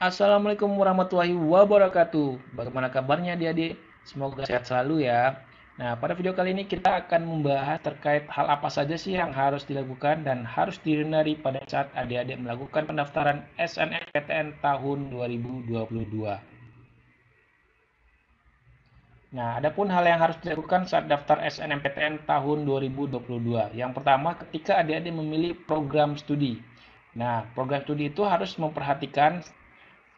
Assalamualaikum warahmatullahi wabarakatuh. Bagaimana kabarnya adik-adik? Semoga sehat selalu ya. Nah, pada video kali ini kita akan membahas terkait hal apa saja sih yang harus dilakukan dan harus dihindari pada saat adik-adik melakukan pendaftaran SNMPTN tahun 2022. Nah, adapun hal yang harus dilakukan saat daftar SNMPTN tahun 2022. Yang pertama, ketika adik-adik memilih program studi. Nah, program studi itu harus memperhatikan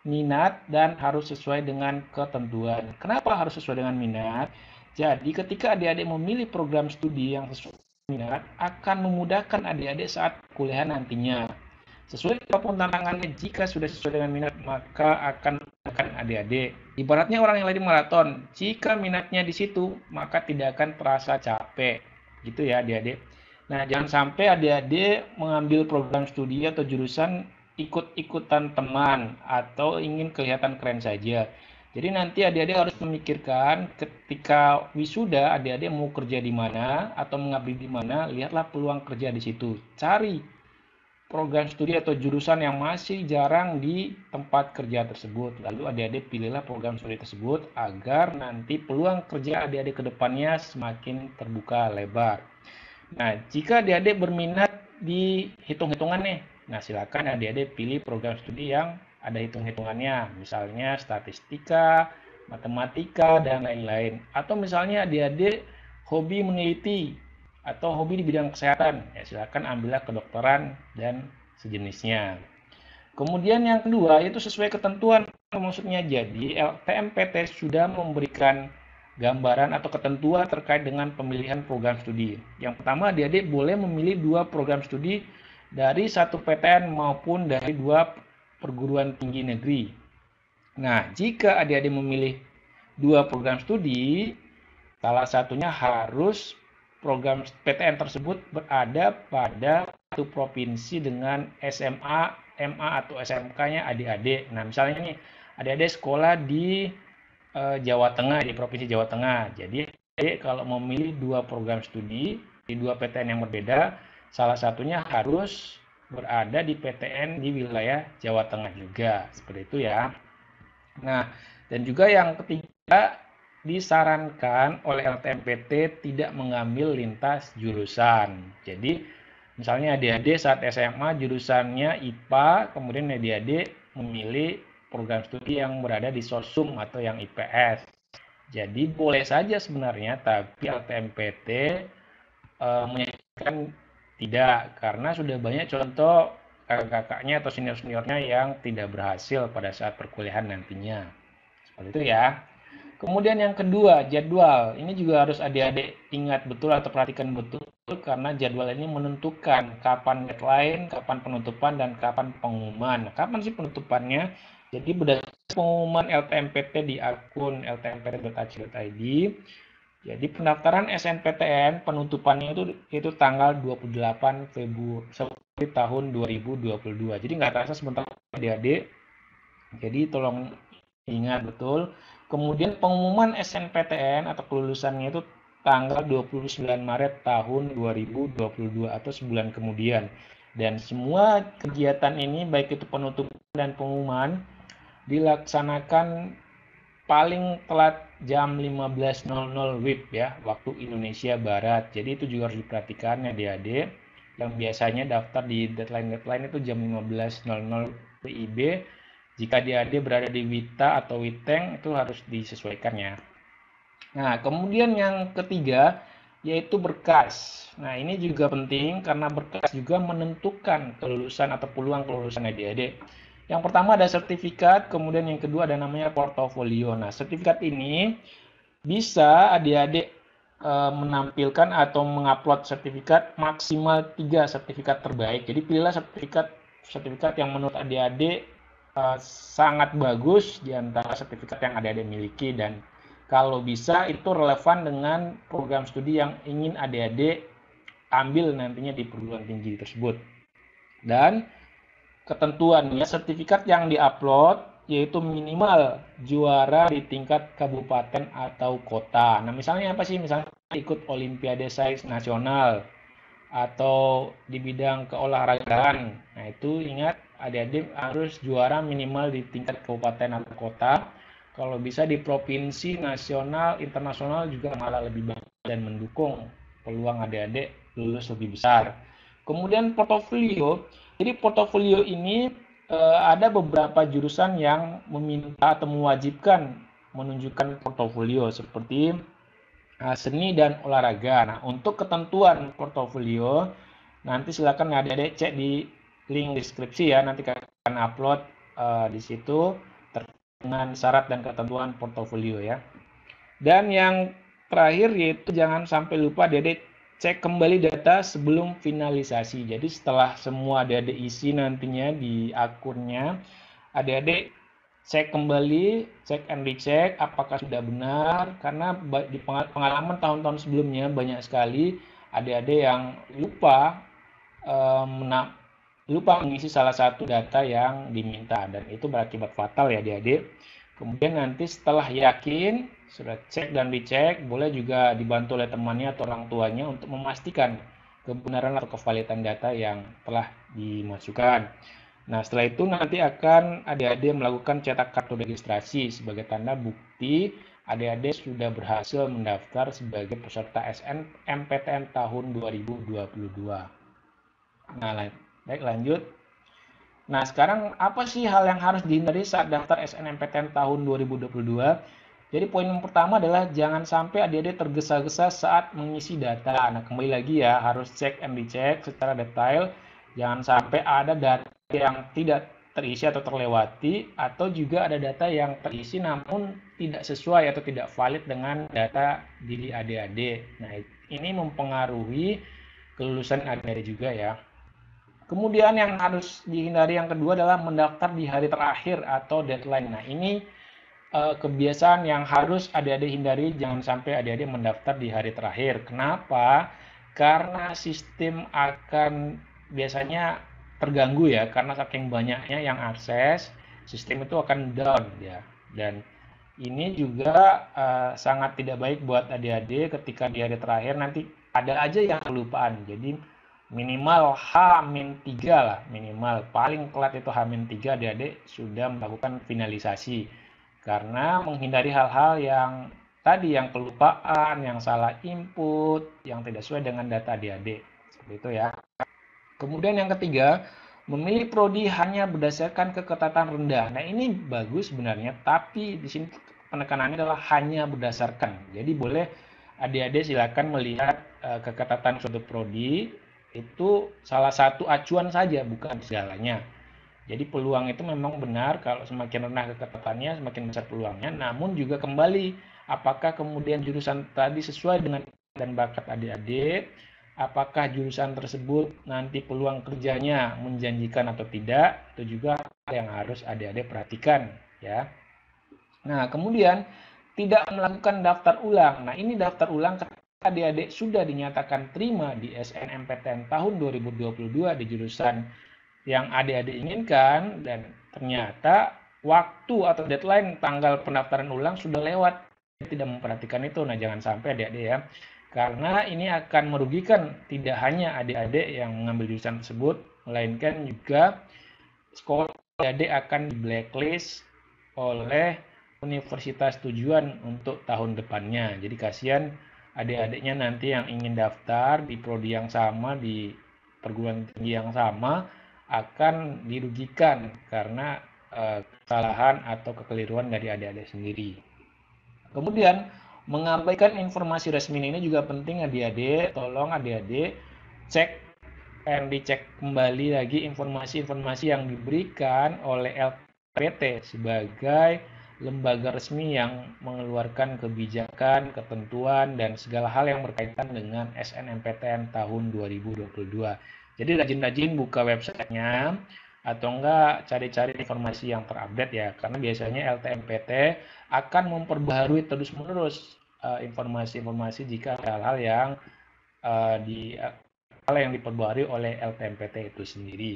minat dan harus sesuai dengan ketentuan. Kenapa harus sesuai dengan minat? Jadi ketika adik-adik memilih program studi yang sesuai dengan minat, akan memudahkan adik-adik saat kuliah nantinya. Sesuai apapun tantangannya, jika sudah sesuai dengan minat, maka akan memudahkan adik-adik. Ibaratnya orang yang lari maraton, jika minatnya di situ, maka tidak akan terasa capek. Gitu ya adik-adik. Nah, jangan sampai adik-adik mengambil program studi atau jurusan ikut-ikutan teman atau ingin kelihatan keren saja. Jadi nanti adik-adik harus memikirkan ketika wisuda adik-adik mau kerja di mana atau mengabdi di mana, lihatlah peluang kerja di situ. Cari program studi atau jurusan yang masih jarang di tempat kerja tersebut. Lalu adik-adik pilihlah program studi tersebut agar nanti peluang kerja adik-adik ke depannya semakin terbuka lebar. Nah, jika adik-adik berminat di hitung-hitungan nih, nah silakan adik-adik pilih program studi yang ada hitung-hitungannya, misalnya statistika, matematika, dan lain-lain. Atau misalnya adik-adik hobi meneliti atau hobi di bidang kesehatan, ya silakan ambillah kedokteran dan sejenisnya. Kemudian yang kedua itu sesuai ketentuan, maksudnya jadi LTMPT sudah memberikan gambaran atau ketentuan terkait dengan pemilihan program studi. Yang pertama, adik-adik boleh memilih dua program studi dari satu PTN maupun dari dua perguruan tinggi negeri. Nah, jika adik-adik memilih dua program studi, salah satunya harus program PTN tersebut berada pada satu provinsi dengan SMA, MA atau SMK-nya adik-adik. Nah, misalnya nih, adik-adik sekolah di Jawa Tengah, di Provinsi Jawa Tengah. Jadi, adik kalau memilih dua program studi di dua PTN yang berbeda, salah satunya harus berada di PTN di wilayah Jawa Tengah juga. Seperti itu ya. Nah, dan juga yang ketiga, disarankan oleh LTMPT tidak mengambil lintas jurusan. Jadi, misalnya adik-adik saat SMA jurusannya IPA, kemudian adik-adik memilih program studi yang berada di Sosum atau yang IPS. Jadi boleh saja sebenarnya, tapi LTMPT menyatakan tidak, karena sudah banyak contoh kakak-kakaknya atau senior-seniornya yang tidak berhasil pada saat perkuliahan nantinya. Seperti itu ya. Kemudian yang kedua, jadwal. Ini juga harus adik-adik ingat betul atau perhatikan betul karena jadwal ini menentukan kapan deadline, kapan penutupan, dan kapan pengumuman. Kapan sih penutupannya? Jadi berdasarkan pengumuman LTMPT di akun ltmpt.ac.id, jadi pendaftaran SNPTN penutupannya itu tanggal 28 Februari tahun 2022. Jadi nggak terasa sebentar adik-adik. Jadi tolong ingat betul. Kemudian pengumuman SNPTN atau kelulusannya itu tanggal 29 Maret tahun 2022 atau sebulan kemudian. Dan semua kegiatan ini baik itu penutupan dan pengumuman dilaksanakan paling telat jam 15.00 WIB ya, waktu Indonesia Barat. Jadi itu juga harus diperhatikan ya adik-adik. Yang biasanya daftar di deadline-deadline itu jam 15.00 WIB. Jika adik-adik berada di Wita atau Witeng itu harus disesuaikan ya. Nah, kemudian yang ketiga yaitu berkas. Nah, ini juga penting karena berkas juga menentukan kelulusan atau peluang kelulusan adik-adik. Yang pertama ada sertifikat, kemudian yang kedua ada namanya portofolio. Nah, sertifikat ini bisa adik-adik menampilkan atau mengupload sertifikat maksimal 3 sertifikat terbaik. Jadi pilihlah sertifikat yang menurut adik-adik sangat bagus di antara sertifikat yang adik-adik miliki, dan kalau bisa itu relevan dengan program studi yang ingin adik-adik ambil nantinya di perguruan tinggi tersebut. Dan ketentuannya sertifikat yang diupload yaitu minimal juara di tingkat kabupaten atau kota. Nah, misalnya apa sih? Misalnya ikut Olimpiade Sains Nasional atau di bidang keolahragaan. Nah, itu ingat adik-adik harus juara minimal di tingkat kabupaten atau kota. Kalau bisa di provinsi, nasional, internasional juga malah lebih bagus dan mendukung peluang adik-adik lulus lebih besar. Kemudian portofolio. Jadi portofolio ini ada beberapa jurusan yang meminta atau mewajibkan menunjukkan portofolio seperti seni dan olahraga. Nah, untuk ketentuan portofolio nanti silakan adik-adik cek di link deskripsi ya. Nanti akan upload di situ dengan syarat dan ketentuan portofolio ya. Dan yang terakhir yaitu jangan sampai lupa adik-adik cek kembali data sebelum finalisasi. Jadi setelah semua adik-adik isi nantinya di akunnya, adik-adik cek kembali, cek and recheck apakah sudah benar, karena di pengalaman tahun-tahun sebelumnya banyak sekali adik-adik yang lupa mengisi salah satu data yang diminta, dan itu berakibat fatal ya adik-adik. Kemudian nanti setelah yakin, sudah cek dan dicek, boleh juga dibantu oleh temannya atau orang tuanya untuk memastikan kebenaran atau kevalidan data yang telah dimasukkan. Nah, setelah itu nanti akan adik-adik melakukan cetak kartu registrasi sebagai tanda bukti adik-adik sudah berhasil mendaftar sebagai peserta SNMPTN tahun 2022. Nah, baik lanjut. Nah, sekarang apa sih hal yang harus dihindari saat daftar SNMPTN tahun 2022? Jadi poin yang pertama adalah jangan sampai adik-adik tergesa-gesa saat mengisi data. Nah, kembali lagi ya, harus cek and dicek secara detail. Jangan sampai ada data yang tidak terisi atau terlewati, atau juga ada data yang terisi namun tidak sesuai atau tidak valid dengan data diri adik-adik. Nah, ini mempengaruhi kelulusan adik-adik juga ya. Kemudian yang harus dihindari yang kedua adalah mendaftar di hari terakhir atau deadline. Nah, ini kebiasaan yang harus adik-adik hindari, jangan sampai adik-adik mendaftar di hari terakhir. Kenapa? Karena sistem akan biasanya terganggu ya, karena saking banyaknya yang akses, sistem itu akan down ya. Dan ini juga sangat tidak baik buat adik-adik ketika di hari terakhir nanti ada aja yang kelupaan. Jadi minimal H-3 lah, minimal paling telat itu H-3 adik-adik sudah melakukan finalisasi. Karena menghindari hal-hal yang tadi, yang kelupaan, yang salah input, yang tidak sesuai dengan data adik-adik. Seperti itu ya. Kemudian yang ketiga, memilih prodi hanya berdasarkan keketatan rendah. Nah, ini bagus sebenarnya, tapi di sini penekanannya adalah hanya berdasarkan. Jadi boleh adik-adik silakan melihat keketatan suatu prodi itu salah satu acuan saja, bukan segalanya. Jadi peluang itu memang benar, kalau semakin rendah keketatannya semakin besar peluangnya. Namun juga kembali, apakah kemudian jurusan tadi sesuai dengan dan bakat adik-adik, apakah jurusan tersebut nanti peluang kerjanya menjanjikan atau tidak, itu juga yang harus adik-adik perhatikan ya. Nah, kemudian tidak melakukan daftar ulang. Nah, ini daftar ulang ketika adik-adik sudah dinyatakan terima di SNMPTN tahun 2022 di jurusan yang adik-adik inginkan, dan ternyata waktu atau deadline tanggal pendaftaran ulang sudah lewat, tidak memperhatikan itu. Nah, jangan sampai adik-adik ya, karena ini akan merugikan tidak hanya adik-adik yang mengambil jurusan tersebut, melainkan juga sekolah adik-adik akan di blacklist oleh universitas tujuan untuk tahun depannya. Jadi kasihan adik-adiknya nanti yang ingin daftar di prodi yang sama, di perguruan tinggi yang sama, akan dirugikan karena kesalahan atau kekeliruan dari adik-adik sendiri. Kemudian mengabaikan informasi resmi ini juga penting adik-adik. Tolong adik-adik cek dan dicek kembali lagi informasi-informasi yang diberikan oleh LPT sebagai lembaga resmi yang mengeluarkan kebijakan, ketentuan, dan segala hal yang berkaitan dengan SNMPTN tahun 2022. Jadi rajin-rajin buka websitenya, atau enggak cari-cari informasi yang terupdate ya, karena biasanya LTMPT akan memperbaharui terus-menerus informasi-informasi jika hal-hal yang diperbaharui oleh LTMPT itu sendiri.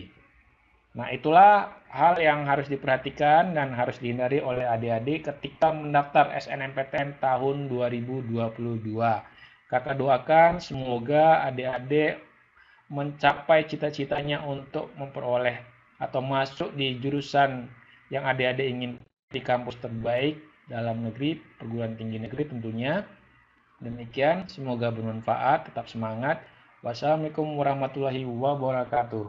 Nah, itulah hal yang harus diperhatikan dan harus dihindari oleh adik-adik ketika mendaftar SNMPTN tahun 2022. Kakak doakan semoga adik-adik mencapai cita-citanya untuk memperoleh atau masuk di jurusan yang adik-adik ingin di kampus terbaik dalam negeri, perguruan tinggi negeri tentunya. Demikian, semoga bermanfaat, tetap semangat. Wassalamualaikum warahmatullahi wabarakatuh.